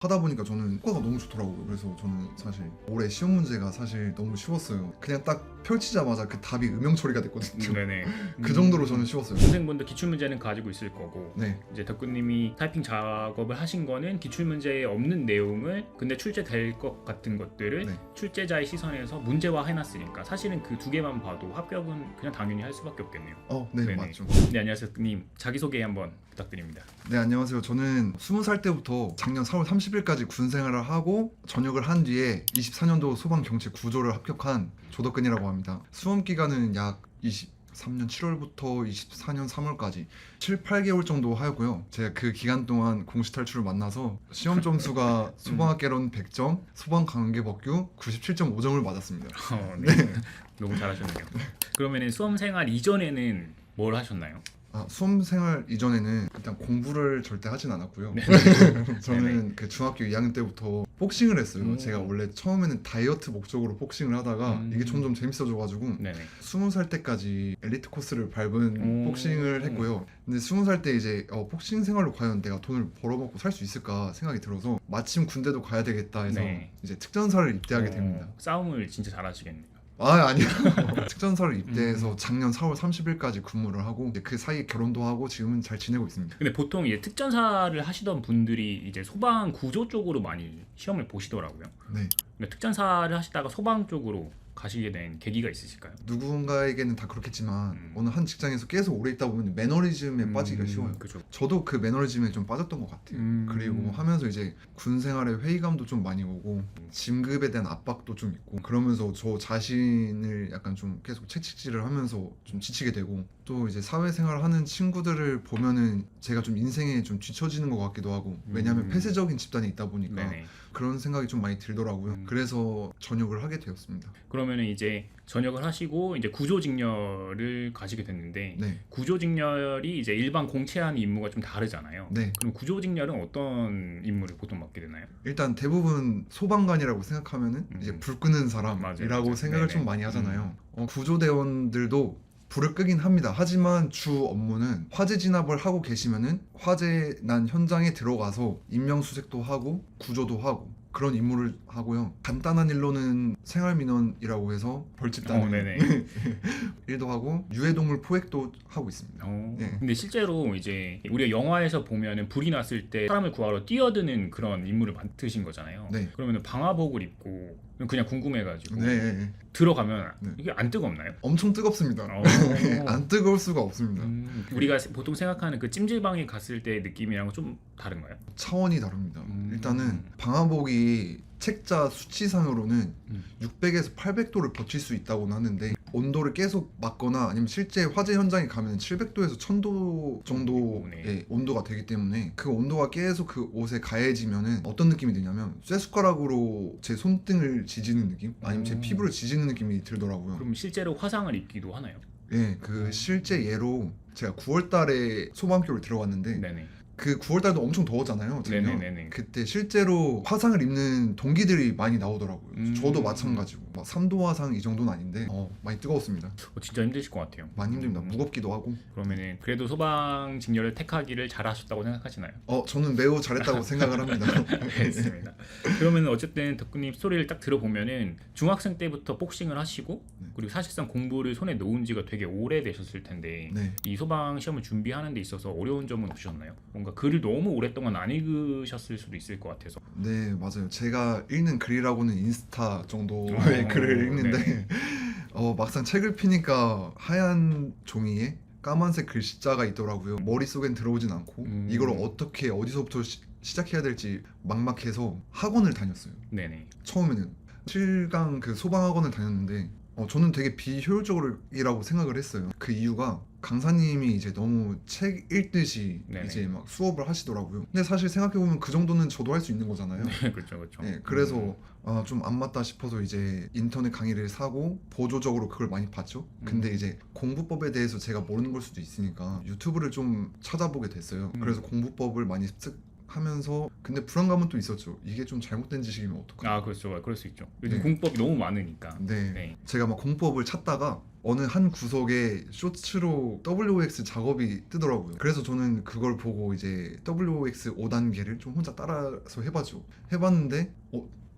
하다 보니까 저는 효과가 너무 좋더라고요. 그래서 저는 사실 올해 시험 문제가 사실 너무 쉬웠어요. 그냥 딱 펼치자마자 그 답이 음영 처리가 됐거든요. 네네. 그 정도로 저는 쉬웠어요. 선생님분도 기출문제는 가지고 있을 거고 네, 이제 덕구님이 타이핑 작업을 하신 거는 기출문제에 없는 내용을 근데 출제될 것 같은 것들을 네. 출제자의 시선에서 문제화 해놨으니까 사실은 그 두 개만 봐도 합격은 그냥 당연히 할 수밖에 없겠네요. 네, 네네. 맞죠. 네, 안녕하세요 덕구님. 자기소개 한번 부탁드립니다. 네, 안녕하세요. 저는 20살 때부터 작년 4월 30일까지 군 생활을 하고 전역을 한 뒤에 24년도 소방경찰 구조를 합격한 조덕근이라고 합니다. 수험 기간은 약 23년 7월부터 24년 3월까지 7, 8개월 정도 하였고요. 제가 그 기간 동안 공시 탈출을 만나서 시험 점수가 소방학개론 100점, 소방관계법규 97.5점을 맞았습니다. 네. 너무 잘하셨네요. 그러면은 수험 생활 이전에는 뭘 하셨나요? 수험 생활 이전에는 일단 공부를 절대 하진 않았고요. 저는 그 중학교 2학년 때부터 복싱을 했어요. 제가 원래 처음에는 다이어트 목적으로 복싱을 하다가 이게 점점 재밌어져가지고 네네. 20살 때까지 엘리트 코스를 밟은 복싱을 했고요. 근데 20살 때 이제 복싱 생활로 과연 내가 돈을 벌어먹고 살 수 있을까 생각이 들어서 마침 군대도 가야 되겠다 해서 네. 이제 특전사를 입대하게 됩니다. 싸움을 진짜 잘하시겠네요. 아니요. 특전사를 입대해서 작년 4월 30일까지 근무를 하고 이제 그 사이에 결혼도 하고 지금은 잘 지내고 있습니다. 근데 보통 이제 특전사를 하시던 분들이 이제 소방 구조 쪽으로 많이 시험을 보시더라고요. 네. 근데 특전사를 하시다가 소방 쪽으로 가시게 된 계기가 있으실까요? 누군가에게는 다 그렇겠지만 어느 한 직장에서 계속 오래 있다 보면 매너리즘에 빠지기가 쉬워요. 그죠. 저도 그 매너리즘에 좀 빠졌던 것 같아요. 그리고 하면서 이제 군 생활에 회의감도 좀 많이 오고 진급에 대한 압박도 좀 있고 그러면서 저 자신을 약간 좀 계속 채찍질을 하면서 좀 지치게 되고 또 이제 사회생활 하는 친구들을 보면은 제가 좀 인생에 좀 뒤처지는 것 같기도 하고 왜냐하면 폐쇄적인 집단에 있다 보니까 네네. 그런 생각이 좀 많이 들더라고요. 그래서 전역을 하게 되었습니다. 그러면은 이제 전역을 하시고 이제 구조직렬을 가시게 됐는데 네. 구조직렬이 이제 일반 공채하는 임무가 좀 다르잖아요. 네. 그럼 구조직렬은 어떤 임무를 보통 맡게 되나요? 일단 대부분 소방관이라고 생각하면은 이제 불 끄는 사람이라고 맞아요. 생각을 네네. 좀 많이 하잖아요. 구조대원들도 불을 끄긴 합니다. 하지만 주 업무는 화재 진압을 하고 계시면은 화재 난 현장에 들어가서 인명수색도 하고 구조도 하고 그런 임무를 하고요. 간단한 일로는 생활민원이라고 해서 벌집 따는 네네. 일도 하고 유해동물 포획도 하고 있습니다. 네. 근데 실제로 이제 우리가 영화에서 보면은 불이 났을 때 사람을 구하러 뛰어드는 그런 임무를 맡으신 거잖아요. 네. 그러면은 방화복을 입고 그냥 궁금해가지고 네. 들어가면 네. 이게 안 뜨겁나요? 엄청 뜨겁습니다. 안 뜨거울 수가 없습니다. 우리가 보통 생각하는 그 찜질방에 갔을 때의 느낌이랑 좀 다른가요? 차원이 다릅니다. 일단은 방화복이 책자 수치상으로는 600에서 800도를 버틸 수 있다고는 하는데 온도를 계속 맞거나 아니면 실제 화재 현장에 가면 700도에서 1000도 정도의 온도가 되기 때문에 그 온도가 계속 그 옷에 가해지면은 어떤 느낌이 드냐면 쇠숟가락으로 제 손등을 지지는 느낌? 아니면 제 피부를 지지는 느낌이 들더라고요. 그럼 실제로 화상을 입기도 하나요? 네, 그 실제 예로 제가 9월 달에 소방학교를 들어갔는데 네네. 그 9월 달도 엄청 더웠잖아요. 작년. 네네네네. 그때 실제로 화상을 입는 동기들이 많이 나오더라고요. 저도 마찬가지고 막 3도 화상 이 정도는 아닌데 많이 뜨거웠습니다. 진짜 힘드실 것 같아요. 많이 힘듭니다. 무겁기도 하고. 그러면은 그래도 소방 직렬을 택하기를 잘하셨다고 생각하시나요? 저는 매우 잘했다고 생각을 합니다. 알겠습니다. 그러면 어쨌든 덕구님 스토리를 딱 들어보면은 중학생 때부터 복싱을 하시고 그리고 사실상 공부를 손에 놓은 지가 되게 오래 되셨을 텐데 네. 이 소방 시험을 준비하는 데 있어서 어려운 점은 없으셨나요? 뭔가 글을 너무 오랫동안 안 읽으셨을 수도 있을 것 같아서. 네, 맞아요. 제가 읽는 글이라고는 인스타 정도의 글을 읽는데 막상 책을 피니까 하얀 종이에 까만색 글씨자가 있더라고요. 머릿속엔 들어오진 않고 이걸 어떻게 어디서부터 시작해야 될지 막막해서 학원을 다녔어요. 네네. 처음에는 7강 그 소방학원을 다녔는데 저는 되게 비효율적이라고 생각을 했어요. 그 이유가 강사님이 이제 너무 책 읽듯이 네네. 이제 막 수업을 하시더라고요. 근데 사실 생각해보면 그 정도는 저도 할 수 있는 거잖아요. 네, 그렇죠. 네, 그래서 좀 안 맞다 싶어서 이제 인터넷 강의를 사고 보조적으로 그걸 많이 봤죠. 근데 이제 공부법에 대해서 제가 모르는 걸 수도 있으니까 유튜브를 좀 찾아보게 됐어요. 그래서 공부법을 많이 하면서 근데 불안감은 또 있었죠. 이게 좀 잘못된 지식이면 어떡하나. 아 그렇죠. 그럴 수 있죠. 요즘 네. 공법이 너무 많으니까. 네. 네. 제가 막 공법을 찾다가 어느 한 구석에 쇼츠로 WOX 작업이 뜨더라고요. 그래서 저는 그걸 보고 이제 WOX 5단계를 좀 혼자 따라서 해봤죠. 해봤는데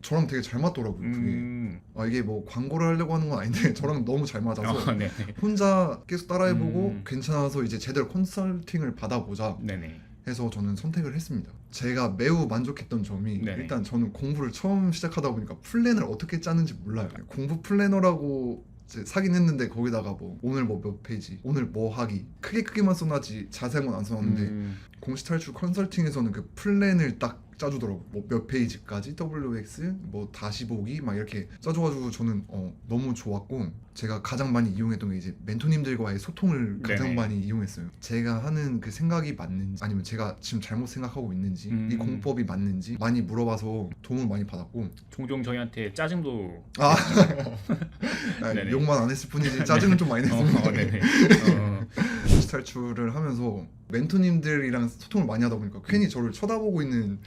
저랑 되게 잘 맞더라고요. 그게 이게 뭐 광고를 하려고 하는 건 아닌데 저랑 너무 잘 맞아서 네. 혼자 계속 따라해보고 음. 괜찮아서 이제 제대로 컨설팅을 받아보자 네네. 해서 저는 선택을 했습니다. 제가 매우 만족했던 점이 네네. 일단 저는 공부를 처음 시작하다 보니까 플랜을 어떻게 짜는지 몰라요. 공부 플래너라고 이제 사긴 했는데 거기다가 뭐 오늘 뭐 몇 페이지, 오늘 뭐 하기 크게만 써놨지 자세한 건 안 써놨는데 공시 탈출 컨설팅에서는 그 플랜을 딱 짜주더라고. 뭐 몇 페이지까지 WX 뭐 다시 보기 막 이렇게 짜줘가지고 저는 너무 좋았고 제가 가장 많이 이용했던 게 이제 멘토님들과의 소통을 가장 네네. 많이 이용했어요. 제가 하는 그 생각이 맞는지 아니면 제가 지금 잘못 생각하고 있는지 이 공법이 맞는지 많이 물어봐서 도움을 많이 받았고 종종 저희한테 짜증도 네네. 욕만 안 했을 뿐이지 짜증은 좀 많이 냈습니다. 네네. 공시 탈출을 하면서 멘토님들이랑 소통을 많이 하다 보니까 괜히 저를 쳐다보고 있는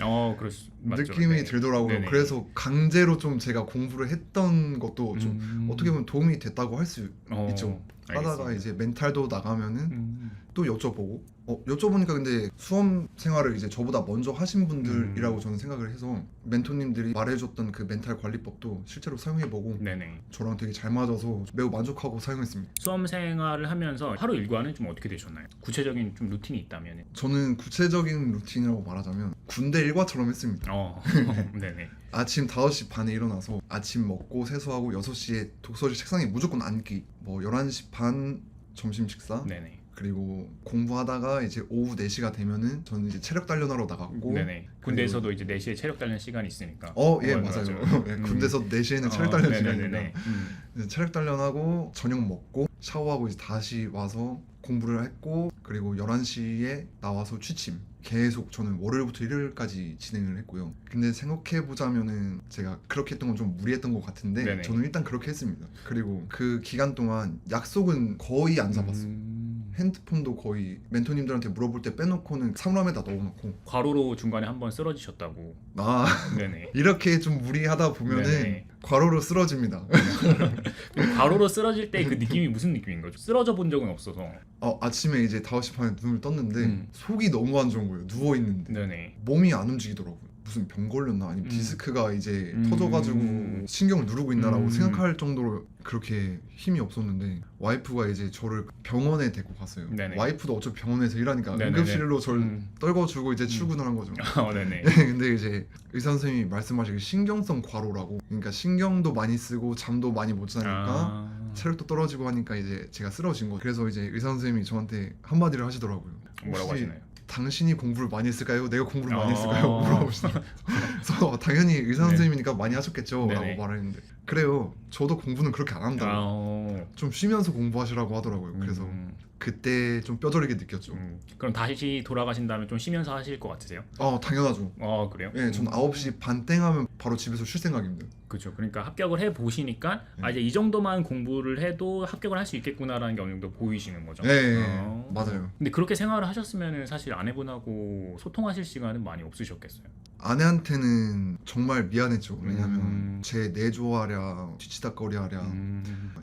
맞죠. 느낌이 네. 들더라고요. 네네. 그래서 강제로 좀 제가 공부를 했던 것도 좀 어떻게 보면 도움이 됐다고 할 수 있죠. 하다가 알겠습니다. 이제 멘탈도 나가면은 음. 또 여쭤보고 여쭤보니까 근데 수험 생활을 이제 저보다 먼저 하신 분들이라고 저는 생각을 해서 멘토님들이 말해줬던 그 멘탈 관리법도 실제로 사용해보고 네네. 저랑 되게 잘 맞아서 매우 만족하고 사용했습니다. 수험 생활을 하면서 하루 일과는 좀 어떻게 되셨나요? 구체적인 좀 루틴이 있다면. 저는 구체적인 루틴이라고 말하자면 군대 일과처럼 했습니다. 네네. 아침 5시 반에 일어나서 아침 먹고 세수하고 6시에 독서실 책상에 무조건 앉기, 뭐 11시 반 점심 식사, 네네. 그리고 공부하다가 이제 오후 4시가 되면은 저는 이제 체력 단련하러 나갔고 네네. 군대에서도 이제 4시에 체력 단련 시간이 있으니까. 예 맞아요. 네, 군대에서 4시에는 체력 단련 시간이니까 이제 체력 단련하고 저녁 먹고 샤워하고 이제 다시 와서 공부를 했고 그리고 11시에 나와서 취침 계속 저는 월요일부터 일요일까지 진행을 했고요. 근데 생각해보자면은 제가 그렇게 했던 건 좀 무리했던 것 같은데 네네. 저는 일단 그렇게 했습니다. 그리고 그 기간 동안 약속은 거의 안 잡았어요. 핸드폰도 거의 멘토님들한테 물어볼 때 빼놓고는 사물함에다 넣어놓고 과로로 중간에 한번 쓰러지셨다고. 네네. 이렇게 좀 무리하다 보면은 네네. 과로로 쓰러집니다. 근데 과로로 쓰러질 때 그 느낌이 무슨 느낌인 거죠? 쓰러져 본 적은 없어서. 아침에 이제 5시 반에 눈을 떴는데 속이 너무 안 좋은 거예요. 누워있는데 네네. 몸이 안 움직이더라고요. 무슨 병 걸렸나 아니면 디스크가 이제 터져가지고 신경을 누르고 있나라고 생각할 정도로 그렇게 힘이 없었는데 와이프가 이제 저를 병원에 데리고 갔어요. 네네. 와이프도 어차피 병원에서 일하니까 네네네. 응급실로 저를 떨궈주고 이제 출근을 한 거죠. 네네. 근데 이제 의사 선생님이 말씀하시길 신경성 과로라고, 그러니까 신경도 많이 쓰고 잠도 많이 못 자니까 체력도 떨어지고 하니까 이제 제가 쓰러진 거죠. 그래서 이제 의사 선생님이 저한테 한마디를 하시더라고요. 뭐라고 혹시 하시나요? 당신이 공부를 많이 했을까요? 내가 공부를 많이 했을까요? 물어보시더라고요. 그래서 당연히 의사 선생님이니까 많이 하셨겠죠? 네네. 라고 말했는데 그래요. 저도 공부는 그렇게 안 한다고. 좀 쉬면서 공부하시라고 하더라고요. 그래서 그때 좀 뼈저리게 느꼈죠. 그럼 다시 돌아가신다면 좀 쉬면서 하실 것 같으세요? 당연하죠. 그래요? 예, 전 9시 반 땡하면 바로 집에서 쉴 생각입니다. 그렇죠. 그러니까 합격을 해 보시니까 이제 이 정도만 공부를 해도 합격을 할 수 있겠구나라는 게 어느 정도 보이시는 거죠. 맞아요. 근데 그렇게 생활을 하셨으면 사실 아내분하고 소통하실 시간은 많이 없으셨겠어요. 아내한테는 정말 미안했죠. 왜냐면 제 내조하랴 뒤치다거리하랴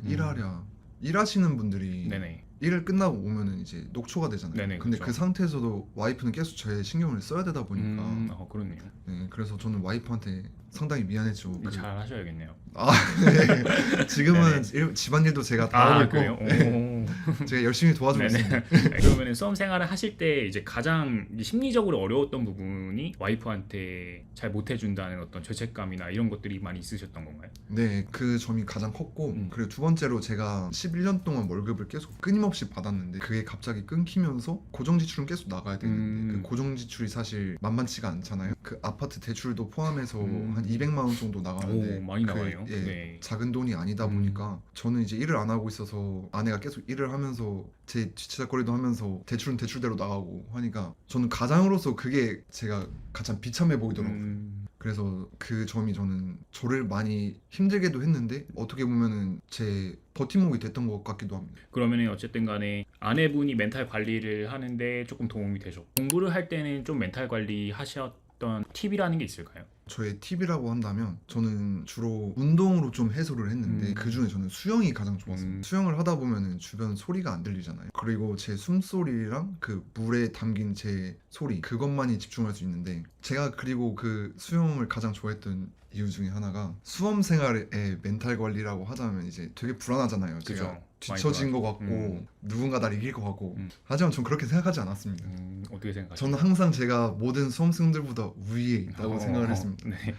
일하랴 일하시는 분들이 네네. 일을 끝나고 오면은 이제 녹초가 되잖아요. 네네, 근데 그쵸. 그 상태에서도 와이프는 계속 저의 신경을 써야 되다 보니까 그렇네요. 네, 그래서 저는 와이프한테 상당히 미안했죠. 잘 하셔야겠네요. 네. 지금은 집안일도 제가 다 하고 있고 그래요? 제가 열심히 도와주고 있습니다. 그러면 수험 생활을 하실 때 이제 가장 심리적으로 어려웠던 부분이 와이프한테 잘 못해준다는 어떤 죄책감이나 이런 것들이 많이 있으셨던 건가요? 네, 그 점이 가장 컸고 그리고 두 번째로 제가 11년 동안 월급을 계속 끊임없이 받았는데 그게 갑자기 끊기면서 고정 지출은 계속 나가야 되는데 그 고정 지출이 사실 만만치가 않잖아요. 그 아파트 대출도 포함해서 한 200만 원 정도 나가는데 많이 나와요. 네. 작은 돈이 아니다 보니까 저는 이제 일을 안 하고 있어서 아내가 계속 일을 하면서 제 뒤치다거리도 하면서 대출은 대출대로 나가고 하니까 저는 가장으로서 그게 제가 가장 비참해 보이더라고요. 그래서 그 점이 저는 저를 많이 힘들게도 했는데 어떻게 보면은 제 버팀목이 됐던 것 같기도 합니다. 그러면 어쨌든 간에 아내분이 멘탈 관리를 하는데 조금 도움이 되셨고 공부를 할 때는 좀 멘탈 관리 하셨던 팁이라는 게 있을까요? 저의 팁이라고 한다면 저는 주로 운동으로 좀 해소를 했는데 그중에 저는 수영이 가장 좋았어요. 수영을 하다 보면은 주변 소리가 안 들리잖아요. 그리고 제 숨소리랑 그 물에 담긴 제 소리 그것만이 집중할 수 있는데 제가 그리고 그 수영을 가장 좋아했던 이유 중에 하나가 수험 생활의 멘탈 관리라고 하자면 이제 되게 불안하잖아요. 제가 그죠. 뒤처진 것 같고 누군가 날 이길 것 같고 하지만 전 그렇게 생각하지 않았습니다. 어떻게 생각하세요? 저는 항상 제가 모든 수험생들보다 위에 있다고 생각을 했습니다. 네.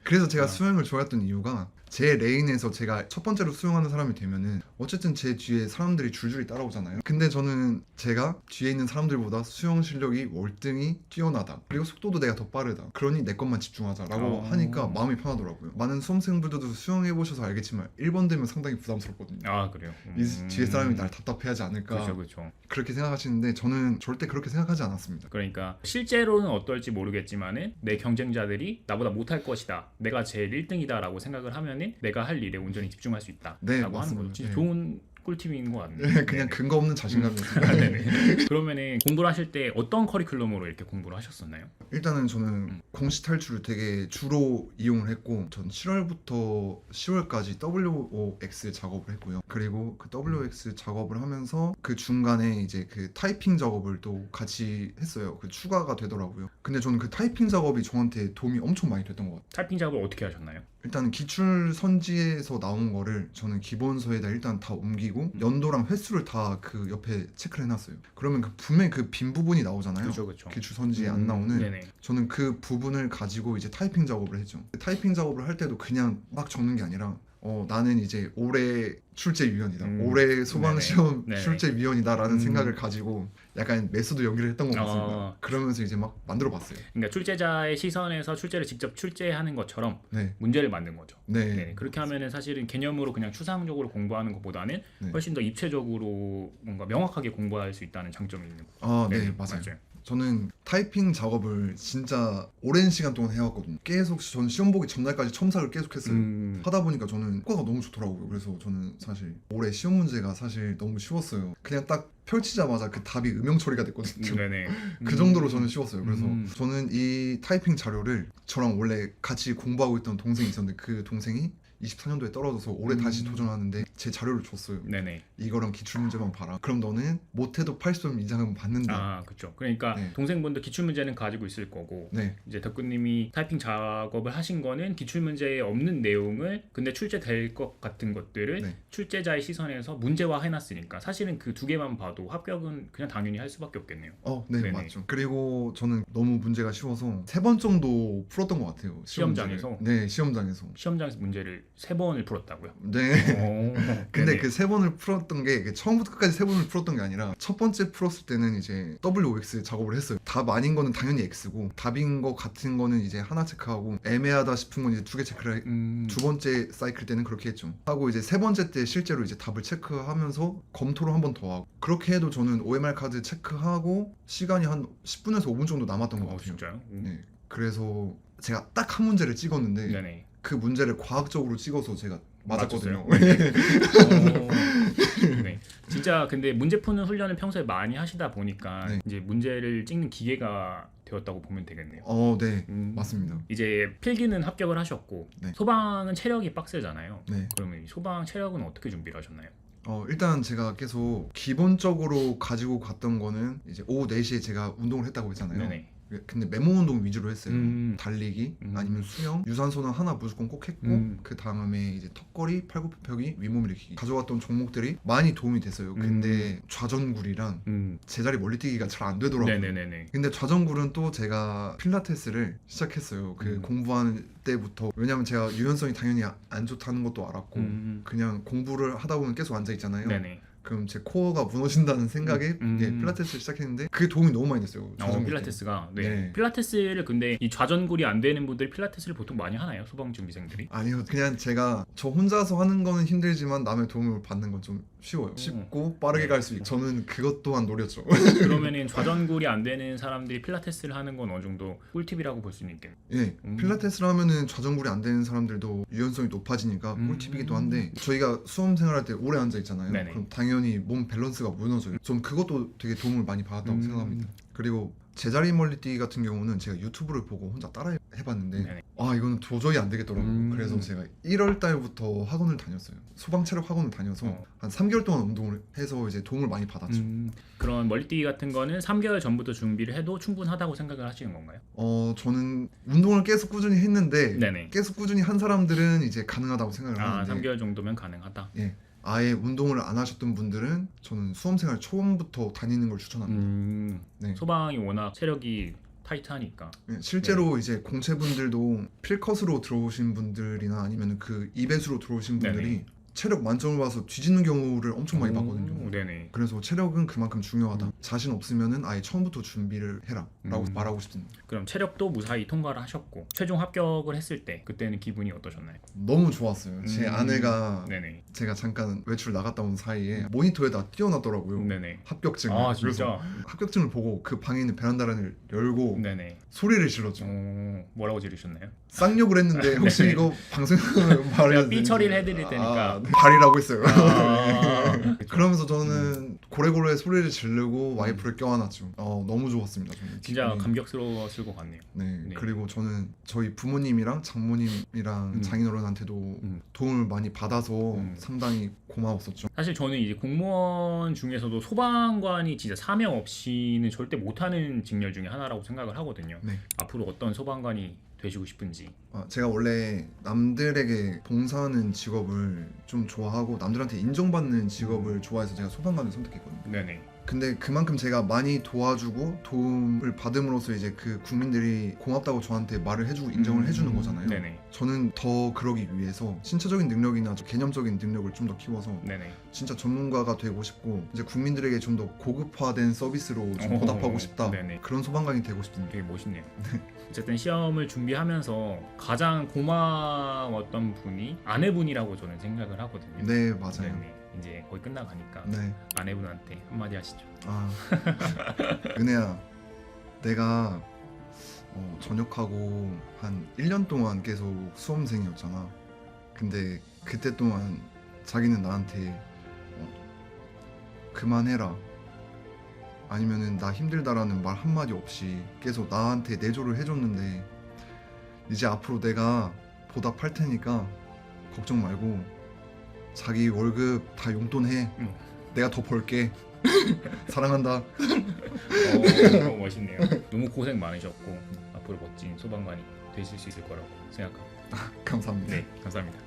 그래서 제가 수영을 좋아했던 이유가 제 레인에서 제가 첫 번째로 수영하는 사람이 되면은 어쨌든 제 뒤에 사람들이 줄줄이 따라오잖아요. 근데 저는 제가 뒤에 있는 사람들보다 수영 실력이 월등히 뛰어나다. 그리고 속도도 내가 더 빠르다. 그러니 내 것만 집중하자라고 하니까 마음이 편하더라고요. 많은 수험생분들도 수영해보셔서 알겠지만 1번 되면 상당히 부담스럽거든요. 아 그래요? 이 뒤에 사람이 날 답답해하지 않을까 그렇죠. 그렇게 생각하시는데 저는 절대 그렇게 생각하지 않았습니다. 그러니까 실제로는 어떨지 모르겠지만은 내 경쟁자들이 나보다 못할 것이다. 내가 제일 1등이다라고 생각을 하면은 내가 할 일에 온전히 집중할 수 있다라고 네, 하는 맞습니다. 거죠. 진짜 네. 좋은 꿀팁인 것 같네요. 그냥 네네. 근거 없는 자신감이었습니다. 네네. 그러면은 공부를 하실 때 어떤 커리큘럼으로 이렇게 공부를 하셨었나요? 일단은 저는 공시 탈출을 되게 주로 이용을 했고 전 7월부터 10월까지 WOX 작업을 했고요. 그리고 그 WOX 작업을 하면서 그 중간에 이제 그 타이핑 작업을 또 같이 했어요. 그 추가가 되더라고요. 근데 저는 그 타이핑 작업이 저한테 도움이 엄청 많이 됐던 것 같아요. 타이핑 작업을 어떻게 하셨나요? 일단 기출 선지에서 나온 거를 저는 기본서에다 일단 다 옮기고 연도랑 횟수를 다 그 옆에 체크를 해놨어요. 그러면 그 분명히 그 빈 부분이 나오잖아요. 그렇죠. 기출 선지에 안 나오는. 네네. 저는 그 부분을 가지고 이제 타이핑 작업을 했죠. 타이핑 작업을 할 때도 그냥 막 적는 게 아니라 나는 이제 올해 출제위원이다. 올해 소방시험 네네. 출제위원이다라는 생각을 가지고 약간 메소드 연기를 했던 것 같습니다. 그러면서 이제 막 만들어봤어요. 그러니까 출제자의 시선에서 출제를 직접 출제하는 것처럼 네. 문제를 만든 거죠. 네. 네, 그렇게 하면은 사실은 개념으로 그냥 추상적으로 공부하는 것보다는 네. 훨씬 더 입체적으로 뭔가 명확하게 공부할 수 있다는 장점이 있는 거죠. 아, 네, 맞아요. 저는 타이핑 작업을 진짜 오랜 시간 동안 해왔거든요. 계속 전 시험 보기 전날까지 첨삭을 계속 했어요. 하다 보니까 저는 효과가 너무 좋더라고요. 그래서 저는 사실 올해 시험 문제가 사실 너무 쉬웠어요. 그냥 딱 펼치자마자 그 답이 음영 처리가 됐거든요. 네네. 그 정도로 저는 쉬웠어요. 그래서 저는 이 타이핑 자료를 저랑 원래 같이 공부하고 있던 동생이 있었는데 그 동생이 24년도에 떨어져서 올해 다시 도전하는데 제 자료를 줬어요. 네네. 이거랑 기출문제만 봐라. 그럼 너는 못해도 80점 이상은 받는다. 아, 그렇죠. 그러니까 네. 동생분도 기출 문제는 가지고 있을 거고, 네. 이제 덕구님이 타이핑 작업을 하신 거는 기출 문제에 없는 내용을 근데 출제될 것 같은 것들을 네. 출제자의 시선에서 문제화 해놨으니까 사실은 그 두 개만 봐도 합격은 그냥 당연히 할 수밖에 없겠네요. 네, 네네. 맞죠. 그리고 저는 너무 문제가 쉬워서 3번 정도 풀었던 것 같아요. 시험장에서? 문제를. 네, 시험장에서. 시험장에서 문제를 3번을 풀었다고요? 네. 근데 네네. 그 3번을 풀었던 게 처음부터 끝까지 3번을 풀었던 게 아니라 첫 번째 풀었을 때는 이제 WOX 작업을 했어요. 답 아닌 거는 당연히 X고 답인 거 같은 거는 이제 하나 체크하고 애매하다 싶은 건 이제 2개 체크를 두 번째 사이클 때는 그렇게 했죠. 하고 이제 세 번째 때 실제로 이제 답을 체크하면서 검토를 한 번 더 하고 그렇게 해도 저는 OMR 카드 체크하고 시간이 한 10분에서 5분 정도 남았던 것 같아요. 진짜요? 네. 그래서 제가 딱 한 문제를 찍었는데 네네. 그 문제를 과학적으로 찍어서 제가 맞았거든요. 네. 진짜 근데 문제 푸는 훈련을 평소에 많이 하시다 보니까 네. 이제 문제를 찍는 기계가 되었다고 보면 되겠네요. 네. 맞습니다. 이제 필기는 합격을 하셨고 네. 소방은 체력이 빡세잖아요. 네. 그러면 이 소방 체력은 어떻게 준비를 하셨나요? 일단 제가 계속 기본적으로 가지고 갔던 거는 이제 오후 4시에 제가 운동을 했다고 했잖아요. 네네. 근데 맨몸 운동 위주로 했어요. 음. 달리기 아니면 수영, 유산소는 하나 무조건 꼭 했고 그 다음에 이제 턱걸이, 팔굽혀펴기, 윗몸 일으키기 가져왔던 종목들이 많이 도움이 됐어요. 근데 좌전굴이랑 제자리 멀리뛰기가 잘 안 되더라고요. 네네네네. 근데 좌전굴은 또 제가 필라테스를 시작했어요. 그 공부하는 때부터. 왜냐면 제가 유연성이 당연히 안 좋다는 것도 알았고 그냥 공부를 하다 보면 계속 앉아 있잖아요. 네네. 그럼 제 코어가 무너진다는 생각에 필라테스를 시작했는데 그게 도움이 너무 많이 됐어요. 필라테스가 네. 네. 필라테스를 근데 이 좌전굴이 안 되는 분들이 필라테스를 보통 많이 하나요? 소방 준비생들이? 아니요, 그냥 제가 저 혼자서 하는 거는 힘들지만 남의 도움을 받는 건 좀 쉬워요. 쉽고 빠르게 갈 수 있고 저는 그것 또한 노렸죠. 그러면은 좌전굴이 안 되는 사람들이 필라테스를 하는 건 어느 정도 꿀팁이라고 볼 수는 있겠네. 예, 필라테스를 하면은 좌전굴이 안 되는 사람들도 유연성이 높아지니까 꿀팁이기도 한데 저희가 수험 생활할 때 오래 앉아 있잖아요. 네네. 그럼 당연히 몸 밸런스가 무너져요. 전 그것도 되게 도움을 많이 받았다고 생각합니다. 그리고 제자리 멀리뛰기 같은 경우는 제가 유튜브를 보고 혼자 따라 해봤는데 네네. 아 이거는 도저히 안 되겠더라고요. 그래서 제가 1월 달부터 학원을 다녔어요. 소방체력 학원을 다녀서 한 3개월 동안 운동을 해서 이제 도움을 많이 받았죠. 그런 멀리뛰기 같은 거는 3개월 전부터 준비를 해도 충분하다고 생각을 하시는 건가요? 저는 운동을 계속 꾸준히 했는데 네네. 계속 꾸준히 한 사람들은 이제 가능하다고 생각을 아, 하는데 3개월 정도면 가능하다. 예, 아예 운동을 안 하셨던 분들은 저는 수험생활 초반부터 다니는 걸 추천합니다. 네. 소방이 워낙 체력이 타이트하니까. 예, 실제로 이제 공채분들도 필컷으로 들어오신 분들이나 아니면 그 2배수로 들어오신 분들이 네네. 체력 만점을 봐서 뒤지는 경우를 엄청 많이 봤거든요. 네네. 그래서 체력은 그만큼 중요하다. 자신 없으면은 아예 처음부터 준비를 해라 라고 말하고 싶습니다. 그럼 체력도 무사히 통과를 하셨고 최종 합격을 했을 때 그때는 기분이 어떠셨나요? 너무 좋았어요. 제 아내가 네네. 제가 잠깐 외출 나갔다 온 사이에 모니터에다 띄워놨더라고요. 네네. 합격증을. 아, 그래서 진짜? 합격증을 보고 그 방에 있는 베란다를 열고 네네. 소리를 질렀죠. 뭐라고 지르셨나요? 쌍욕을 했는데 혹시 네. 이거 방송에서 말해도 삐 처리를 해드릴 테니까. 발이라고 했어요. 그쵸. 그러면서 저는 고래고래 소리를 지르고 와이프를 껴안았죠. 너무 좋았습니다. 저는 진짜 기분이. 감격스러웠을 것 같네요. 네. 네. 그리고 저는 저희 부모님이랑 장모님이랑 장인어른한테도 도움을 많이 받아서 상당히 고마웠었죠. 사실 저는 이제 공무원 중에서도 소방관이 진짜 사명 없이는 절대 못하는 직렬 중에 하나라고 생각을 하거든요. 네. 앞으로 어떤 소방관이 되시고 싶은지. 제가 원래 남들에게 봉사하는 직업을 좀 좋아하고 남들한테 인정받는 직업을 좋아해서 제가 소방관을 선택했거든요. 네네. 근데 그만큼 제가 많이 도와주고 도움을 받음으로써 이제 그 국민들이 고맙다고 저한테 말을 해주고 인정을 해주는 거잖아요. 네네. 저는 더 그러기 위해서 신체적인 능력이나 개념적인 능력을 좀 더 키워서 네네. 진짜 전문가가 되고 싶고 이제 국민들에게 좀 더 고급화된 서비스로 좀 보답하고 싶다. 네네. 그런 소방관이 되고 싶습니다. 되게 멋있네요. 어쨌든 시험을 준비하면서 가장 고마웠던 분이 아내분이라고 저는 생각을 하거든요. 네, 맞아요. 네네. 이제 거의 끝나가니까 네. 아내분한테 한마디 하시죠. 은혜야, 내가 전역하고 한 1년 동안 계속 수험생이었잖아. 근데 그때 동안 자기는 나한테 그만해라 아니면은 나 힘들다라는 말 한마디 없이 계속 나한테 내조를 해줬는데 이제 앞으로 내가 보답할 테니까 걱정 말고 자기 월급 다 용돈해. 내가 더 벌게. 사랑한다. 너무 멋있네요. 너무 고생 많으셨고 앞으로 멋진 소방관이 되실 수 있을 거라고 생각합니다. 감사합니다. 네, 감사합니다.